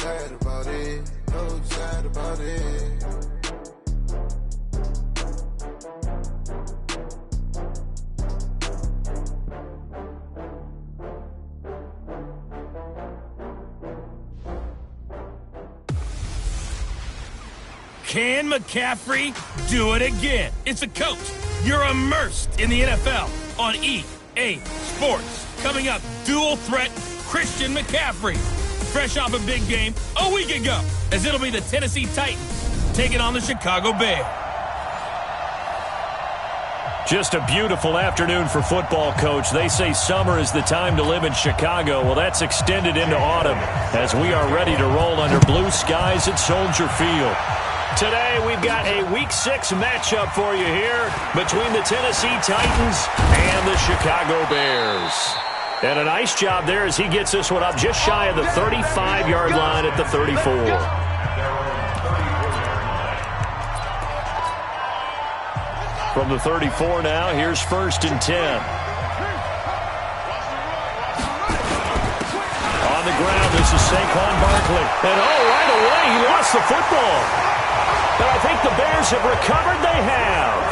sad about it, so sad about it. Can McCaffrey do it again? It's a coach. You're immersed in the NFL on EA Sports. Coming up, dual threat Christian McCaffrey. Fresh off a big game a week ago, as it'll be the Tennessee Titans taking on the Chicago Bears. Just a beautiful afternoon for football, Coach. They say summer is the time to live in Chicago. Well, that's extended into autumn as we are ready to roll under blue skies at Soldier Field. Today, we've got a Week 6 matchup for you here between the Tennessee Titans and the Chicago Bears. And a nice job there as he gets this one up just shy of the 35-yard line at the 34. From the 34 now, here's 1st and 10. On the ground, this is Saquon Barkley. And right away, he lost the football. But I think the Bears have recovered. They have.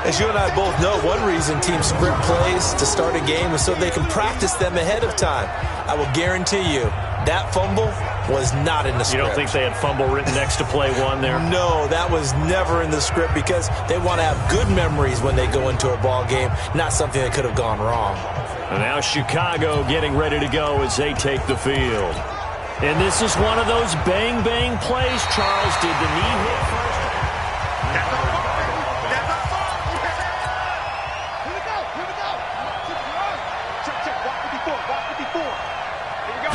As you and I both know, one reason teams sprint plays to start a game is so they can practice them ahead of time. I will guarantee you that fumble was not in the script. You don't think they had fumble written next to play one there? No, that was never in the script because they want to have good memories when they go into a ball game, not something that could have gone wrong. And now Chicago getting ready to go as they take the field. And this is one of those bang-bang plays. Charles, did the knee hit first? Here we go. Check. Walk 54. Here we go.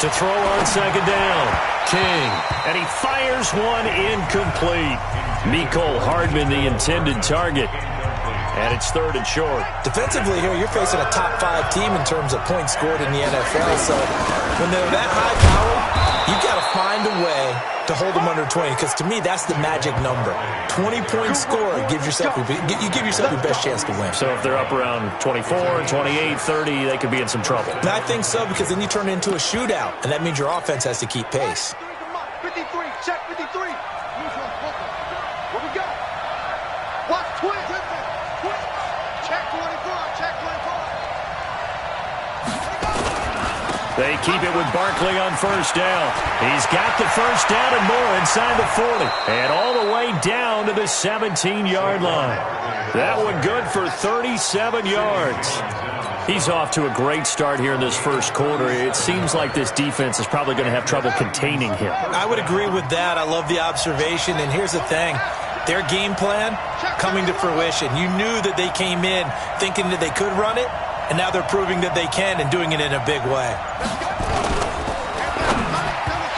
To throw on second down. King. And he fires one incomplete. Mecole Hardman, the intended target. And it's 3rd and short. Defensively here, you're facing a top 5 team in terms of points scored in the NFL. So when they're that high power, you've got to find a way to hold them under 20. Because to me, that's the magic number. 20-point score gives yourself you give yourself your best chance to win. So if they're up around 24, 28, 30, they could be in some trouble. And I think so because then you turn it into a shootout. And that means your offense has to keep pace. 53, check 53. Where we go? Watch twist. Check 24. They keep it with Barkley on 1st down. He's got the 1st down and more inside the 40. And all the way down to the 17-yard line. That one good for 37 yards. He's off to a great start here in this first quarter. It seems like this defense is probably going to have trouble containing him. I would agree with that. I love the observation. And here's the thing. Their game plan coming to fruition. You knew that they came in thinking that they could run it, and now they're proving that they can and doing it in a big way.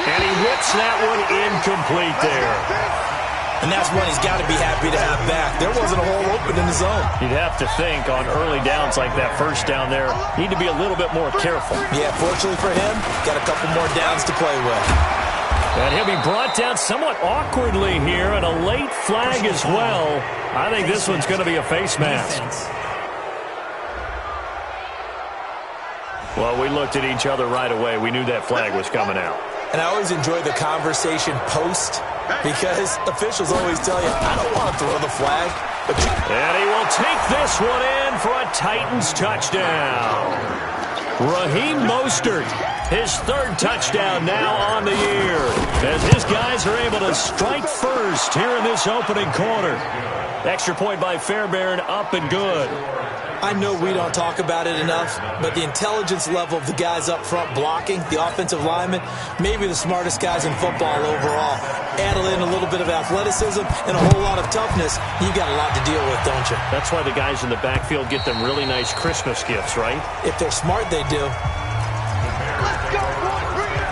And he whips that one incomplete there. And that's one he's got to be happy to have back. There wasn't a hole open in the zone. You'd have to think on early downs like that 1st down there, need to be a little bit more careful. Yeah, fortunately for him, got a couple more downs to play with. And he'll be brought down somewhat awkwardly here, and a late flag as well. I think this one's going to be a face mask. Well, we looked at each other right away. We knew that flag was coming out. And I always enjoy the conversation post because officials always tell you, I don't want to throw the flag. And he will take this one in for a Titans touchdown. Raheem Mostert, his 3rd touchdown now on the year, as his guys are able to strike first here in this opening quarter. Extra point by Fairbairn, up and good. I know we don't talk about it enough, but the intelligence level of the guys up front blocking, the offensive linemen, maybe the smartest guys in football overall. Add in a little bit of athleticism and a whole lot of toughness, you got a lot to deal with, don't you? That's why the guys in the backfield get them really nice Christmas gifts, right? If they're smart, they do. Let's go, boy. Bring it.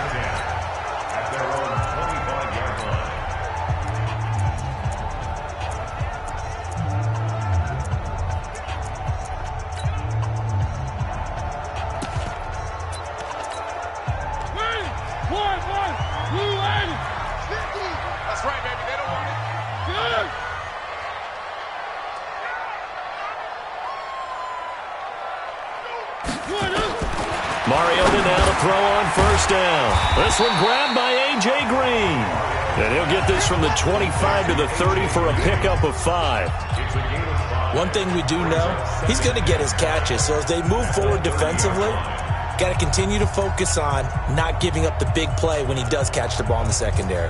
That's right, baby. They don't want it. Good. Mariota now to throw on first down. This one grabbed by A.J. Green. And he'll get this from the 25 to the 30 for a pickup of 5. One thing we do know, he's going to get his catches. So as they move forward defensively, got to continue to focus on not giving up the big play when he does catch the ball in the secondary.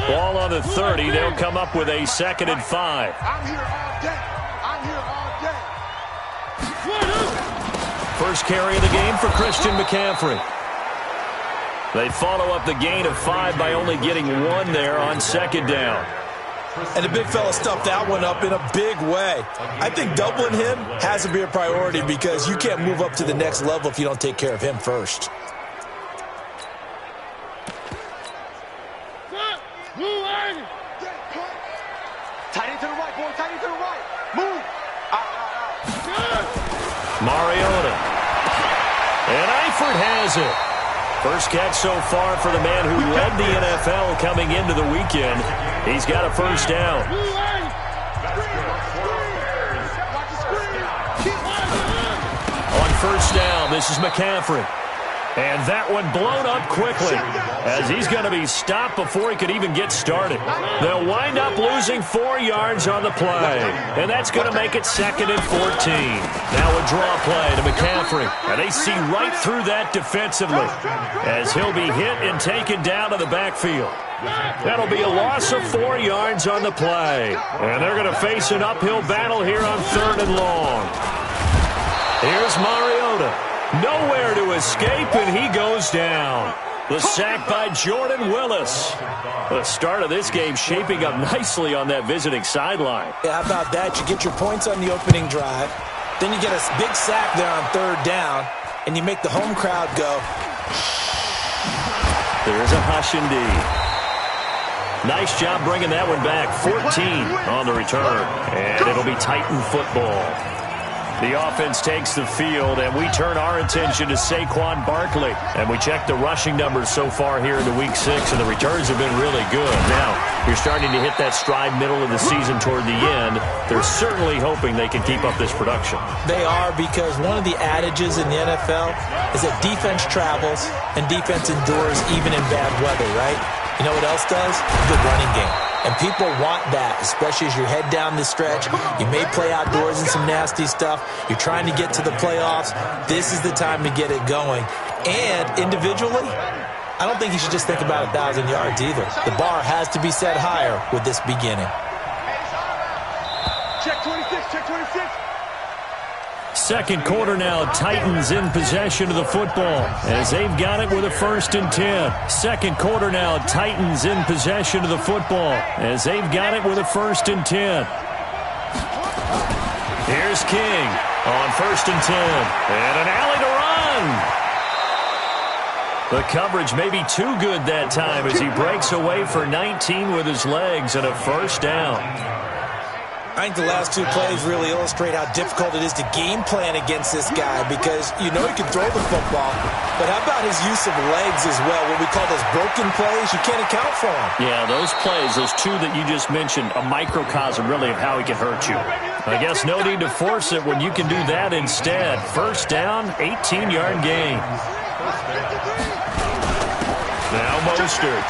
Ball on the 30. They'll come up with a 2nd and 5. I'm here all day. I'm here all day. First carry of the game for Christian McCaffrey. They follow up the gain of 5 by only getting 1 there on 2nd down. And the big fella stuffed that one up in a big way. I think doubling him has to be a priority because you can't move up to the next level if you don't take care of him first. Tight end to the right, boy. Tight end to the right. Move. Mariota. And Eifert has it. First catch so far for the man who led the NFL coming into the weekend. He's got a first down. On first down, this is McCaffrey. And that one blown up quickly as he's going to be stopped before he could even get started. They'll wind up losing 4 yards on the play. And that's going to make it 2nd and 14. Now a draw play to McCaffrey. And they see right through that defensively as he'll be hit and taken down to the backfield. That'll be a loss of 4 yards on the play. And they're going to face an uphill battle here on 3rd and long. Here's Mariota. Nowhere to escape, and he goes down. The sack by Jordan Willis. The start of this game shaping up nicely on that visiting sideline. Yeah, how about that? You get your points on the opening drive. Then you get a big sack there on 3rd down, and you make the home crowd go. There's a hush indeed. Nice job bringing that one back. 14 on the return, and it'll be Titan football. The offense takes the field, and we turn our attention to Saquon Barkley. And we check the rushing numbers so far here in the Week 6, and the returns have been really good. Now, you're starting to hit that stride middle of the season toward the end. They're certainly hoping they can keep up this production. They are, because one of the adages in the NFL is that defense travels and defense endures even in bad weather, right? You know what else does? Good running game. And people want that, especially as you head down the stretch. You may play outdoors in some nasty stuff. You're trying to get to the playoffs. This is the time to get it going. And individually, I don't think you should just think about 1,000 yards either. The bar has to be set higher with this beginning. Check 26, check 26. Second quarter now, Titans in possession of the football as they've got it with a 1st and 10. Second quarter now, Titans in possession of the football as they've got it with a 1st and 10. Here's King on 1st and 10. And an alley to run. The coverage may be too good that time as he breaks away for 19 with his legs and a first down. I think the last 2 plays really illustrate how difficult it is to game plan against this guy because you know he can throw the football, but how about his use of legs as well? What we call those broken plays, you can't account for them. Yeah, those plays, those 2 that you just mentioned, a microcosm really of how he can hurt you. I guess no need to force it when you can do that instead. First down, 18-yard gain. Now Mostert.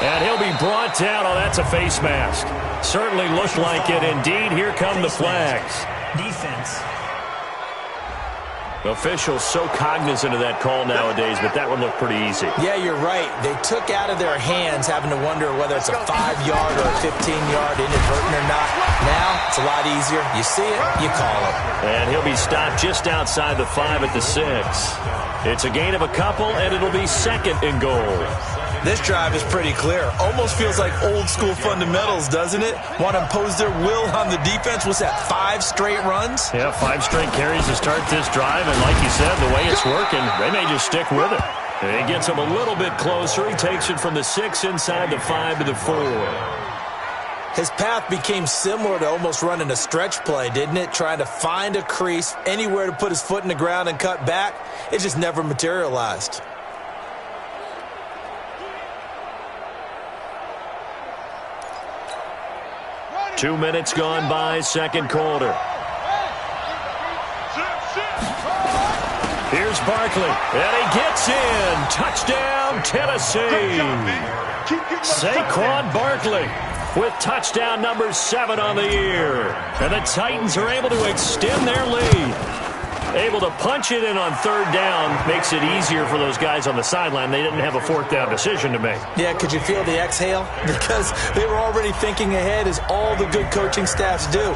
And he'll be brought down. Oh, that's a face mask. Certainly looked like it. Indeed, here come the flags. Defense. Officials so cognizant of that call nowadays, but that one looked pretty easy. Yeah, you're right. They took out of their hands having to wonder whether it's a 5-yard or a 15-yard inadvertent or not. Now, it's a lot easier. You see it, you call it. And he'll be stopped just outside the 5 at the 6. It's a gain of a couple, and it'll be 2nd and goal. This drive is pretty clear. Almost feels like old school fundamentals, doesn't it? Want to impose their will on the defense. What's that, 5 straight runs? Yeah, 5 straight carries to start this drive. And like you said, the way it's working, they may just stick with it. And he gets him a little bit closer. He takes it from the 6 inside the 5 to the 4. His path became similar to almost running a stretch play, didn't it? Trying to find a crease, anywhere to put his foot in the ground and cut back. It just never materialized. Two minutes gone by, second quarter. Here's Barkley, and he gets in. Touchdown, Tennessee. Saquon Barkley with touchdown number 7 on the year. And the Titans are able to extend their lead. Able to punch it in on 3rd down. Makes it easier for those guys on the sideline. They didn't have a 4th down decision to make. Yeah, could you feel the exhale? Because they were already thinking ahead, as all the good coaching staffs do.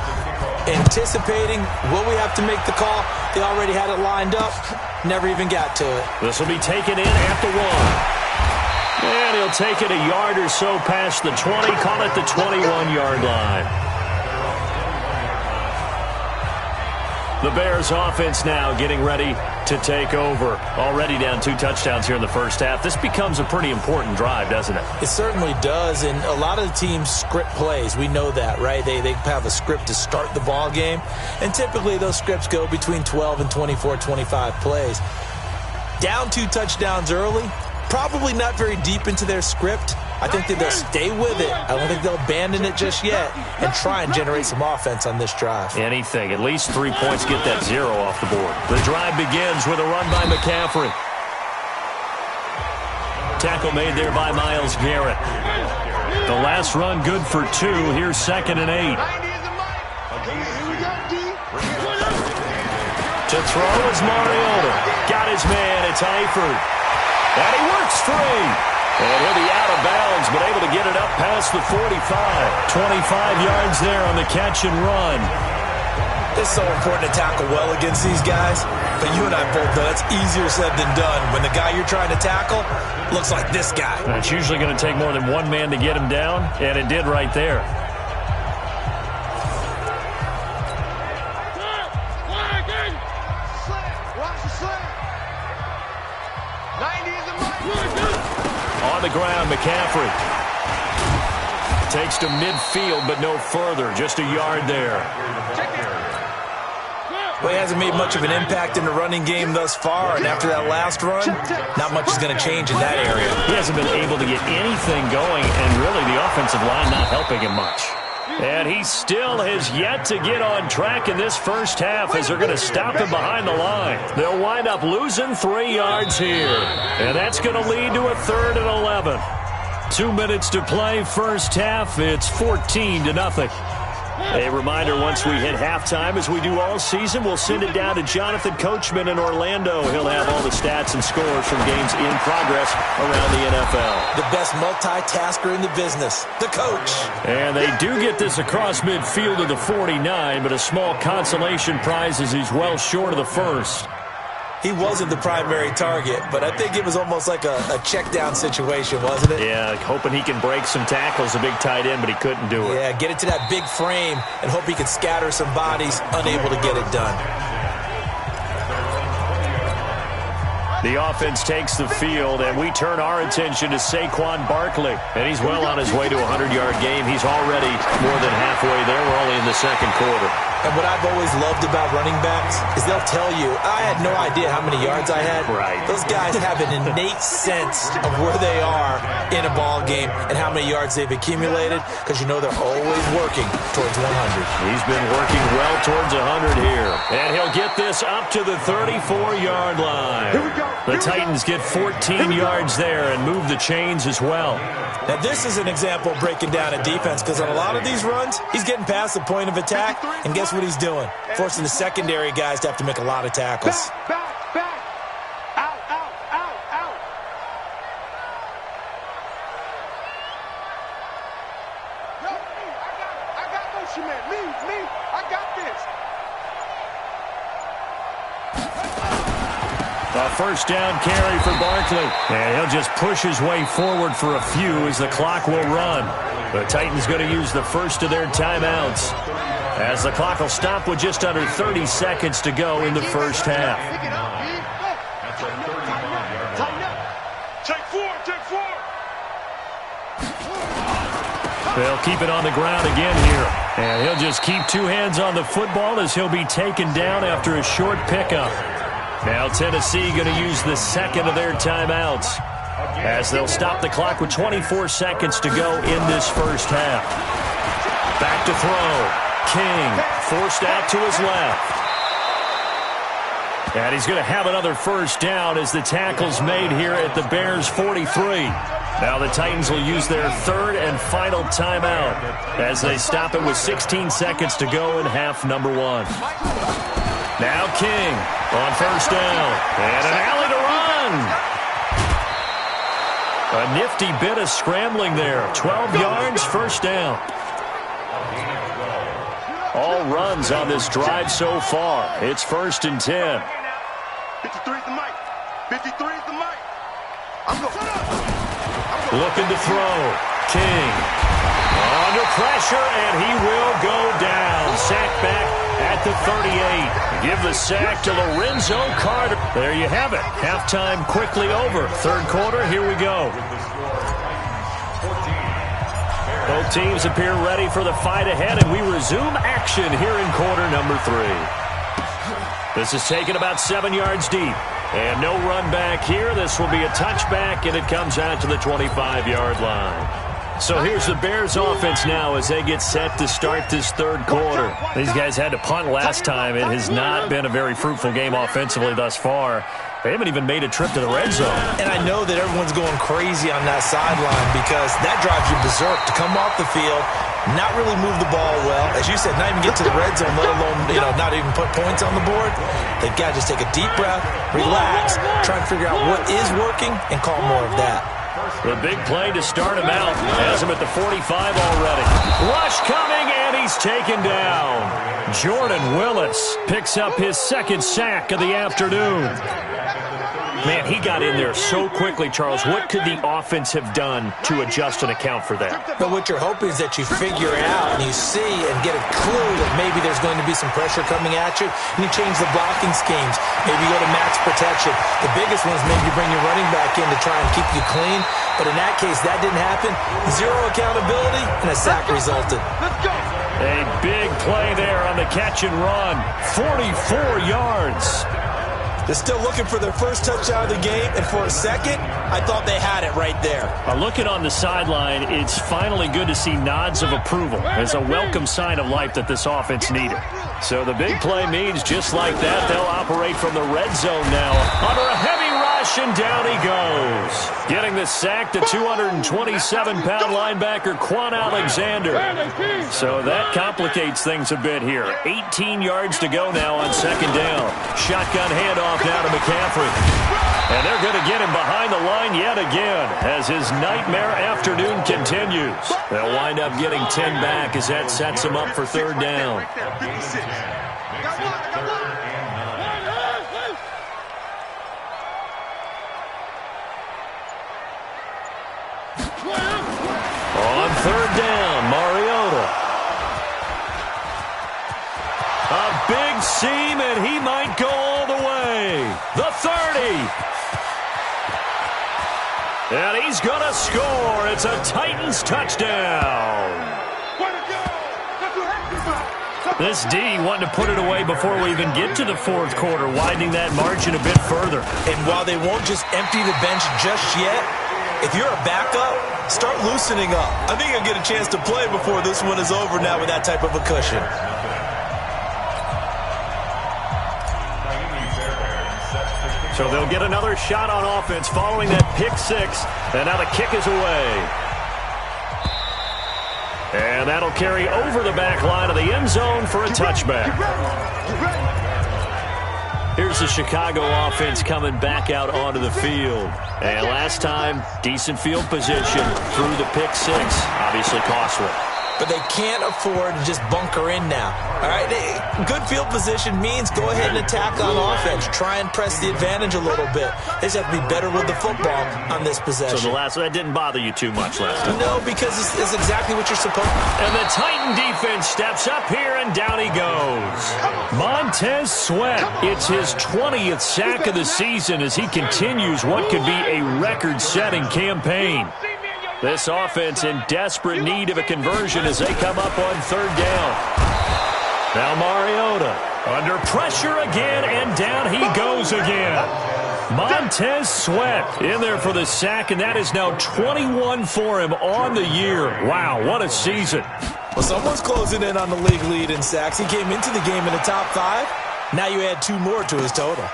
Anticipating, will we have to make the call? They already had it lined up. Never even got to it. This will be taken in at the 1. And he'll take it a yard or so past the 20. Call it the 21-yard line. The Bears offense now getting ready to take over. Already down 2 touchdowns here in the first half. This becomes a pretty important drive, doesn't it? It certainly does, and a lot of the teams script plays. We know that, right? They have a script to start the ball game, and typically those scripts go between 12 and 24, 25 plays. Down 2 touchdowns early, probably not very deep into their script. I think that they'll stay with it. I don't think they'll abandon it just yet and try and generate some offense on this drive. Anything. At least 3 points, get that 0 off the board. The drive begins with a run by McCaffrey. Tackle made there by Myles Garrett. The last run good for 2. Here's 2nd and 8. To throw is Mariota. Got his man. It's Eifert. And he works free. And he'll be out of bounds, but able to get it up past the 45. 25 yards there on the catch and run. It's so important to tackle well against these guys, but you and I both know that's easier said than done. When the guy you're trying to tackle looks like this guy. And it's usually going to take more than one man to get him down, and it did right there. On the ground, McCaffrey takes to midfield, but no further. Just a yard there. Well, he hasn't made much of an impact in the running game thus far, and after that last run, not much is going to change in that area. He hasn't been able to get anything going, and really the offensive line not helping him much. And he still has yet to get on track in this first half, as they're going to stop him behind the line. They'll wind up losing 3 yards here. And that's going to lead to a 3rd and 11. 2 minutes to play first half. It's 14-0. A reminder, once we hit halftime, as we do all season, we'll send it down to Jonathan Coachman in Orlando. He'll have all the stats and scores from games in progress around the NFL. The best multitasker in the business, the coach. And they do get this across midfield of the 49, but a small consolation prize as he's well short of the first. He wasn't the primary target, but I think it was almost like a check-down situation, wasn't it? Yeah, hoping he can break some tackles, a big tight end, but he couldn't do it. Yeah, get it to that big frame and hope he can scatter some bodies, unable to get it done. The offense takes the field, and we turn our attention to Saquon Barkley. And he's well on his way to a 100-yard game. He's already more than halfway there. We're only in the second quarter. And what I've always loved about running backs is they'll tell you, I had no idea how many yards I had. Right. Those guys have an innate sense of where they are in a ball game and how many yards they've accumulated, because you know they're always working towards 100. He's been working well towards 100 here. And he'll get this up to the 34-yard line. Here we go. The Titans get 14 yards there and move the chains as well. Now, this is an example of breaking down a defense, because on a lot of these runs, he's getting past the point of attack, and guess what he's doing? Forcing the secondary guys to have to make a lot of tackles. Back. Out. Yo, me, I got motion, man. Me, I got this. A first down carry for Barkley. And he'll just push his way forward for a few as the clock will run. The Titans going to use the first of their timeouts, as the clock will stop with just under 30 seconds to go in the first half. Take four. They'll keep it on the ground again here. And he'll just keep 2 hands on the football as he'll be taken down after a short pickup. Now Tennessee going to use the second of their timeouts, as they'll stop the clock with 24 seconds to go in this first half. Back to throw. King forced out to his left. And he's going to have another first down as the tackle's made here at the Bears' 43. Now the Titans will use their third and final timeout as they stop it with 16 seconds to go in half number 1. Now King on first down. And an alley to run. A nifty bit of scrambling there. 12 yards, first down. All runs on this drive so far. It's 1st and 10. 53 is the mic. 53 is the mic. I'm going. Looking to throw. King under pressure, and he will go down. Sack back at the 38. Give the sack to Lorenzo Carter. There you have it. Halftime quickly over. Third quarter, here we go. Both teams appear ready for the fight ahead, and we resume action here in quarter number 3. This is taken about 7 yards deep. And no run back here. This will be a touchback, and it comes out to the 25-yard line. So here's the Bears offense now as they get set to start this third quarter. These guys had to punt last time. It has not been a very fruitful game offensively thus far. They haven't even made a trip to the red zone. And I know that everyone's going crazy on that sideline because that drives you berserk to come off the field, not really move the ball well. As you said, not even get to the red zone, let alone, not even put points on the board. They've got to just take a deep breath, relax, try and figure out what is working, and call more of that. The big play to start him out. Has him at the 45 already. Rush coming, and he's taken down. Jordan Willis picks up his second sack of the afternoon. Man, he got in there so quickly, Charles. What could the offense have done to adjust and account for that? But what you're hoping is that you figure out and you see and get a clue that maybe there's going to be some pressure coming at you, and you change the blocking schemes. Maybe go to max protection. The biggest one is maybe you bring your running back in to try and keep you clean. But in that case, that didn't happen. Zero accountability, and a sack resulted. Let's go. A big play there on the catch and run. 44 yards. They're still looking for their first touchdown of the game, and for a second, I thought they had it right there. Looking on the sideline, it's finally good to see nods of approval as a welcome sign of life that this offense needed. So the big play means just like that, they'll operate from the red zone now. Under a heavy rush, and down he goes. Getting the sack, the 227-pound linebacker, Quan Alexander. So that complicates things a bit here. 18 yards to go now on second down. Shotgun handoff now to McCaffrey. And they're going to get him behind the line yet again as his nightmare afternoon continues. They'll wind up getting 10 back as that sets him up for third down. On third down, Mariota. A big seam, and he might go all the way. The 30. And he's going to score. It's a Titans touchdown. This D wanting to put it away before we even get to the fourth quarter, widening that margin a bit further. And while they won't just empty the bench just yet, if you're a backup, start loosening up. I think you'll get a chance to play before this one is over now with that type of a cushion. So they'll get another shot on offense following that pick six. And now the kick is away. And that'll carry over the back line of the end zone for a touchback. Here's the Chicago offense coming back out onto the field. And last time, decent field position through the pick six. Obviously costly. But they can't afford to just bunker in now. All right, good field position means go ahead and attack on offense. Try and press the advantage a little bit. They just have to be better with the football on this possession. So that didn't bother you too much last time? No, because it's exactly what you're supposed to. And the Titan defense steps up here, and down he goes. Montez Sweat, it's his 20th sack of the season as he continues what could be a record-setting campaign. This offense in desperate need of a conversion as they come up on third down. Now Mariota under pressure again, and down he goes again. Montez Sweat in there for the sack, and that is now 21 for him on the year. Wow, what a season. Well, someone's closing in on the league lead in sacks. He came into the game in the top 5. Now you add 2 more to his total.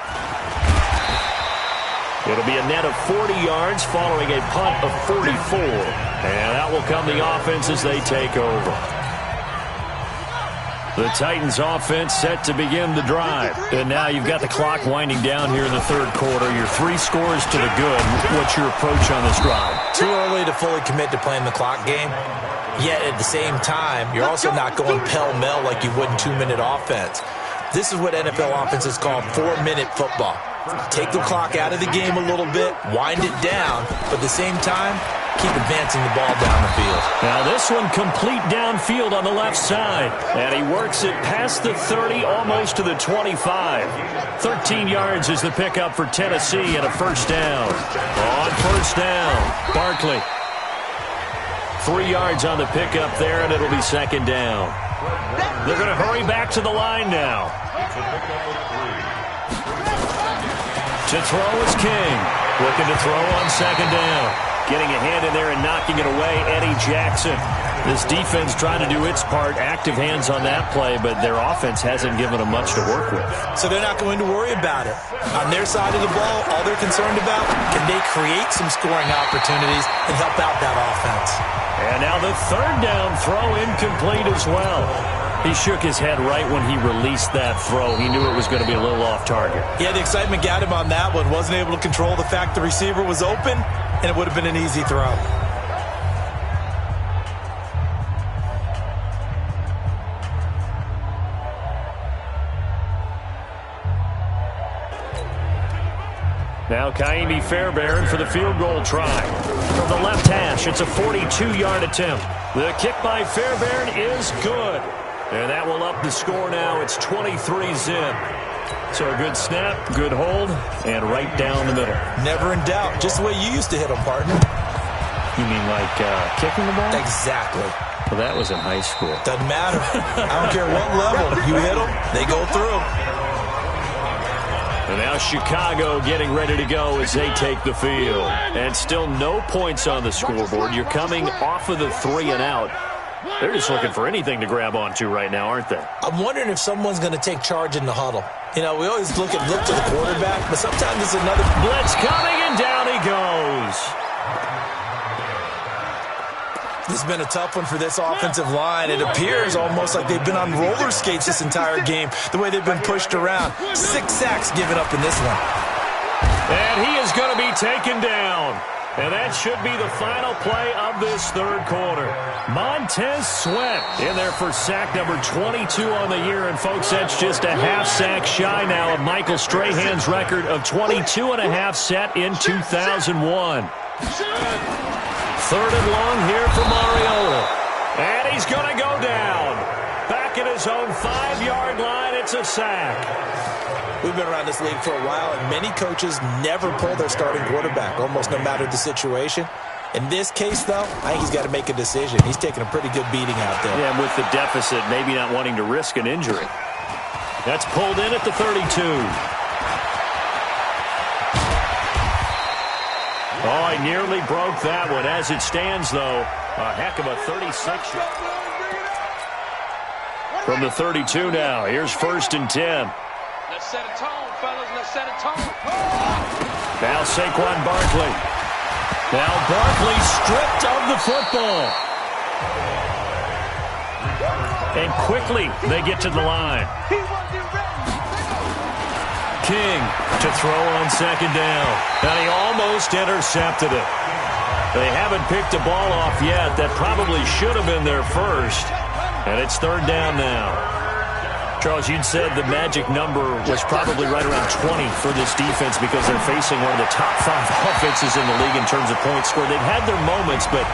It'll be a net of 40 yards following a punt of 44. And that will come the offense as they take over. The Titans offense set to begin the drive. And now you've got the clock winding down here in the third quarter. Your 3 scores to the good. What's your approach on this drive? Too early to fully commit to playing the clock game. Yet at the same time, you're also not going pell-mell like you would in 2-minute offense. This is what NFL offenses call 4-minute football. Take the clock out of the game a little bit, wind it down, but at the same time, keep advancing the ball down the field. Now this one complete downfield on the left side. And he works it past the 30, almost to the 25. 13 yards is the pickup for Tennessee and a first down. On first down, Barkley. 3 yards on the pickup there, and it'll be second down. They're going to hurry back to the line now. To throw is King. Looking to throw on second down. Getting a hand in there and knocking it away, Eddie Jackson. This defense trying to do its part. Active hands on that play, but their offense hasn't given them much to work with. So they're not going to worry about it. On their side of the ball, all they're concerned about, can they create some scoring opportunities and help out that offense? And now the third down throw incomplete as well. He shook his head right when he released that throw. He knew it was going to be a little off target. Yeah, the excitement got him on that one. Wasn't able to control the fact the receiver was open, and it would have been an easy throw. Now Kaimi Fairbairn for the field goal try. From the left hash, it's a 42-yard attempt. The kick by Fairbairn is good. And that will up the score now. It's 23-zip. So a good snap, good hold, and right down the middle. Never in doubt. Just the way you used to hit them, partner. You mean like kicking the ball? Exactly. Well, that was in high school. Doesn't matter. I don't care what level. You hit them, they go through. And now Chicago getting ready to go as they take the field. And still no points on the scoreboard. You're coming off of the 3 and out. They're just looking for anything to grab onto right now, aren't they? I'm wondering if someone's going to take charge in the huddle. You know, we always look to the quarterback, but sometimes it's another blitz coming, and down he goes. This has been a tough one for this offensive line. It appears almost like they've been on roller skates this entire game, the way they've been pushed around. 6 sacks given up in this one. And he is going to be taken down. And that should be the final play of this third quarter. Montez Sweat in there for sack number 22 on the year. And, folks, that's just a half sack shy now of Michael Strahan's record of 22.5 set in 2001. Third and long here for Mariota. And he's going to go down. Back at his own 5-yard line, it's a sack. We've been around this league for a while, and many coaches never pull their starting quarterback, almost no matter the situation. In this case, though, I think he's got to make a decision. He's taking a pretty good beating out there. Yeah, and with the deficit, maybe not wanting to risk an injury. That's pulled in at the 32. Oh, he nearly broke that one. As it stands, though, a heck of a 36. From the 32 now, here's 1st and 10. Let's set a tone, fellas. Let's set a tone. Now Saquon Barkley. Now Barkley stripped of the football. And quickly they get to the line. King to throw on second down. And he almost intercepted it. They haven't picked a ball off yet. That probably should have been their first. And it's third down now. Charles, you'd said the magic number was probably right around 20 for this defense because they're facing one of the top 5 offenses in the league in terms of points scored. They've had their moments, but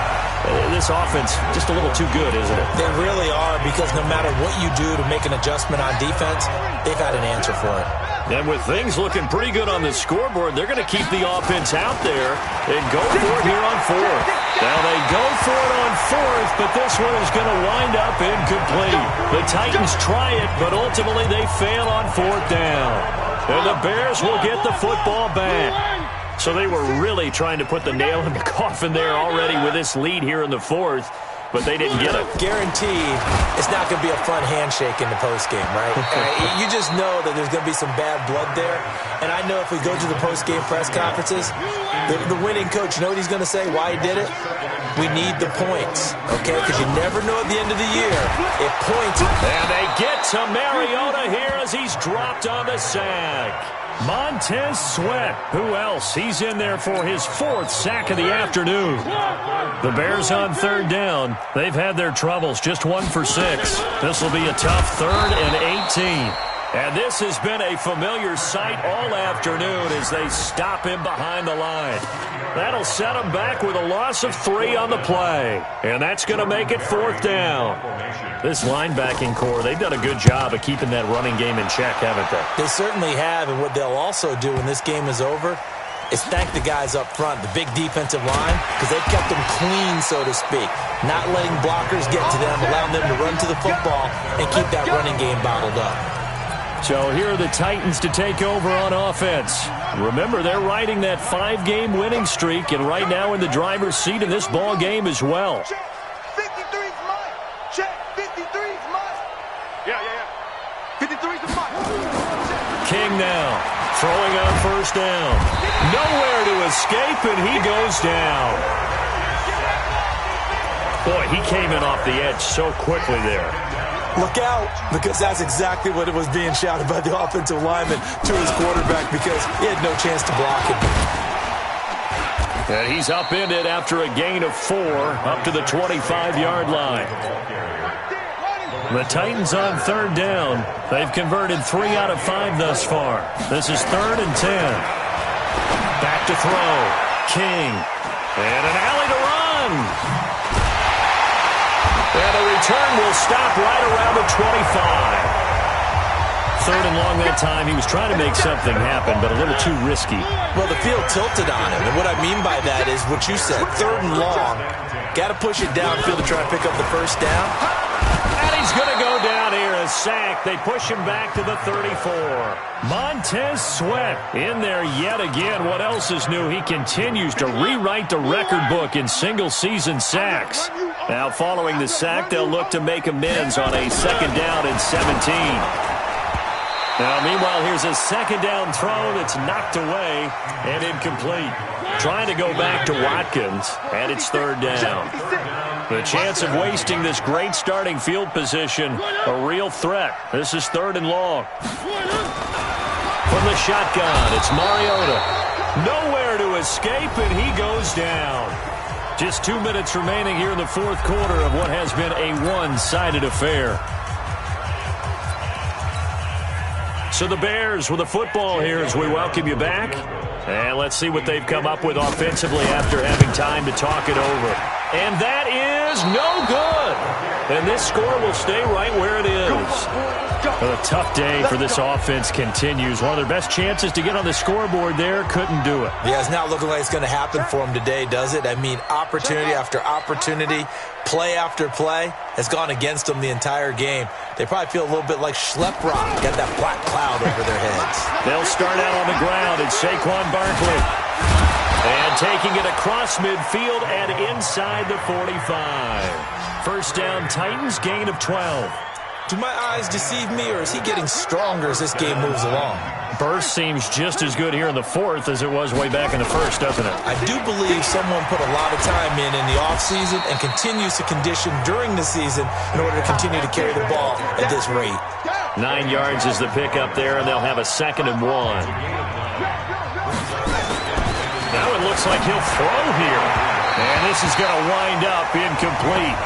this offense just a little too good, isn't it? They really are, because no matter what you do to make an adjustment on defense, they've had an answer for it. And with things looking pretty good on the scoreboard, they're going to keep the offense out there and go for it here on 4th. Now they go for it on 4th, but this one is going to wind up incomplete. The Titans try it, but ultimately they fail on 4th down. And the Bears will get the football back. So they were really trying to put the nail in the coffin there already with this lead here in the 4th. but they didn't get it. Guaranteed it's not going to be a fun handshake in the postgame, right? You just know that there's going to be some bad blood there. And I know if we go to the postgame press conferences, the winning coach, you know what he's going to say, why he did it? We need the points, okay? Because you never know at the end of the year if points... And they get to Mariota here as he's dropped on the sack. Montez Sweat, who else? He's in there for his 4th sack of the afternoon. The Bears on 3rd down. They've had their troubles, just 1 for 6. This will be a tough 3rd and 18. And this has been a familiar sight all afternoon as they stop him behind the line. That'll set him back with a loss of 3 on the play. And that's going to make it 4th down. This linebacking core, they've done a good job of keeping that running game in check, haven't they? They certainly have, and what they'll also do when this game is over is thank the guys up front, the big defensive line, because they've kept them clean, so to speak. Not letting blockers get to them, allowing them to run to the football and keep that running game bottled up. So here are the Titans to take over on offense. Remember, they're riding that 5-game winning streak, and right now in the driver's seat in this ball game as well. Check. 53's mine. Check. 53's mine. Yeah. 53's mine. King now, throwing on 1st down. Nowhere to escape, and he goes down. Boy, he came in off the edge so quickly there. Look out, because that's exactly what it was being shouted by the offensive lineman to his quarterback because he had no chance to block him. And he's upended after a gain of 4 up to the 25-yard line. The Titans on 3rd down. They've converted 3 out of 5 thus far. This is 3rd and 10. Back to throw. King. And an alley to run. And the return will stop right around the 25. 3rd and long that time. He was trying to make something happen, but a little too risky. Well, the field tilted on him, and what I mean by that is what you said, 3rd and long. Got to push it downfield to try to pick up the 1st down. And he's going to go down here, a sack. They push him back to the 34. Montez Sweat in there yet again. What else is new? He continues to rewrite the record book in single-season sacks. Now, following the sack, they'll look to make amends on a 2nd down and 17. Now, meanwhile, here's a 2nd down throw that's knocked away and incomplete. Trying to go back to Watkins, and it's 3rd down. The chance of wasting this great starting field position, a real threat. This is 3rd and long. From the shotgun, it's Mariota. Nowhere to escape, and he goes down. Just 2 minutes remaining here in the 4th quarter of what has been a one-sided affair. So the Bears with the football here as we welcome you back. And let's see what they've come up with offensively after having time to talk it over. And that is no good. And this score will stay right where it is. Well, a tough day for this offense continues. One of their best chances to get on the scoreboard there, couldn't do it. Yeah, it's not looking like it's going to happen for them today, does it? I mean, opportunity after opportunity, play after play has gone against them the entire game. They probably feel a little bit like Schlepp Rock, got that black cloud over their heads. They'll start out on the ground. It's Saquon Barkley. And taking it across midfield and inside the 45. 1st down, Titans, gain of 12. Do my eyes deceive me, or is he getting stronger as this game moves along? Burst seems just as good here in the 4th as it was way back in the 1st, doesn't it? I do believe someone put a lot of time in the offseason and continues to condition during the season in order to continue to carry the ball at this rate. 9 yards is the pickup there, and they'll have a 2nd and 1. Now it looks like he'll throw here. And this is going to wind up incomplete.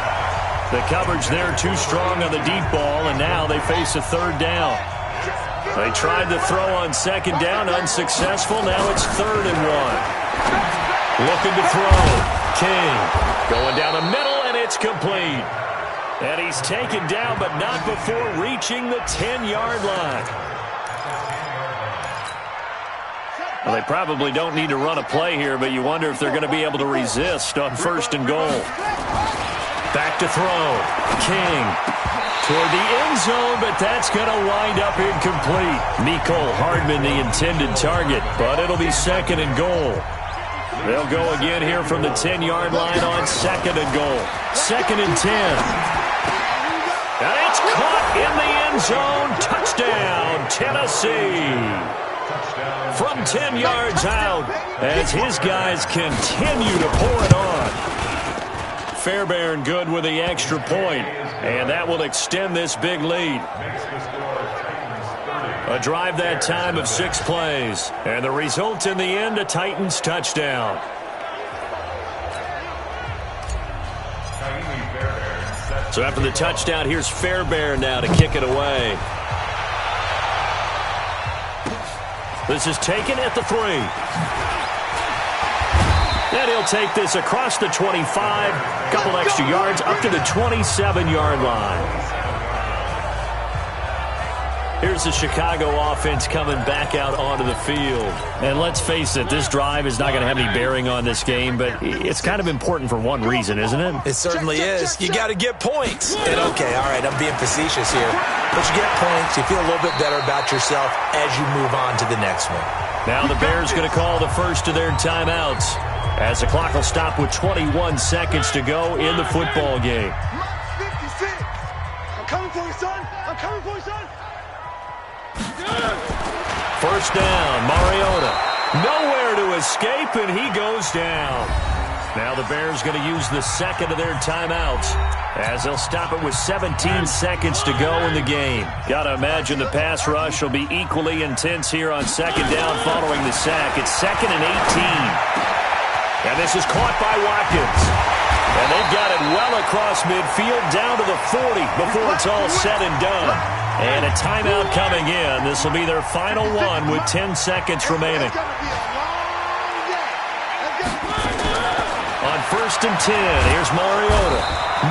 The coverage there too strong on the deep ball, and now they face a 3rd down. They tried to throw on 2nd down, unsuccessful. Now it's 3rd and 1. Looking to throw. King going down the middle, and it's complete. And he's taken down, but not before reaching the 10-yard line. Well, they probably don't need to run a play here, but you wonder if they're going to be able to resist on 1st and goal. Back to throw. King toward the end zone, but that's going to wind up incomplete. Mecole Hardman, the intended target, but it'll be 2nd and goal. They'll go again here from the 10-yard line on 2nd and goal. 2nd and 10. And it's caught in the end zone. Touchdown, Tennessee. From 10 yards out as his guys continue to pour it on. Fairbairn good with the extra point, and that will extend this big lead. A drive that time of 6 plays, and the result in the end, a Titans touchdown. So after the touchdown, here's Fairbairn now to kick it away. This is taken at the 3. And he'll take this across the 25, couple extra yards up to the 27-yard line. Here's the Chicago offense coming back out onto the field. And let's face it, this drive is not going to have any bearing on this game, but it's kind of important for one reason, isn't it? It certainly is. You got to get points. And okay, all right, I'm being facetious here. But you get points, you feel a little bit better about yourself as you move on to the next one. Now the Bears going to call the first of their timeouts as the clock will stop with 21 seconds to go in the football game. 56. I'm coming for you, son. I'm coming for you, son. First down, Mariota. Nowhere to escape, and he goes down. Now the Bears going to use the second of their timeouts as they'll stop it with 17 seconds to go in the game. Got to imagine the pass rush will be equally intense here on 2nd down following the sack. It's 2nd and 18. And this is caught by Watkins. And they've got it well across midfield down to the 40 before it's all said and done. And a timeout coming in. This will be their final one with 10 seconds remaining. On 1st and 10, here's Mariota.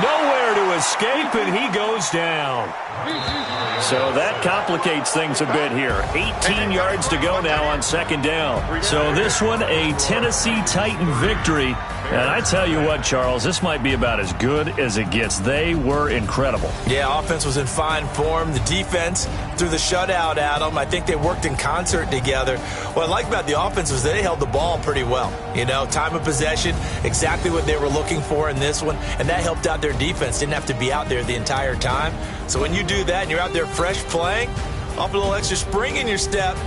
Nowhere to escape, and he goes down. So that complicates things a bit here. 18 yards to go now on 2nd down. So this one, a Tennessee Titan victory. And I tell you what, Charles, this might be about as good as it gets. They were incredible. Yeah, offense was in fine form. The defense threw the shutout at them. I think they worked in concert together. What I like about the offense was they held the ball pretty well. You know, time of possession, exactly what they were looking for in this one. And that helped out their defense. Didn't have to be out there the entire time. So when you do that and you're out there fresh playing, off a little extra spring in your step,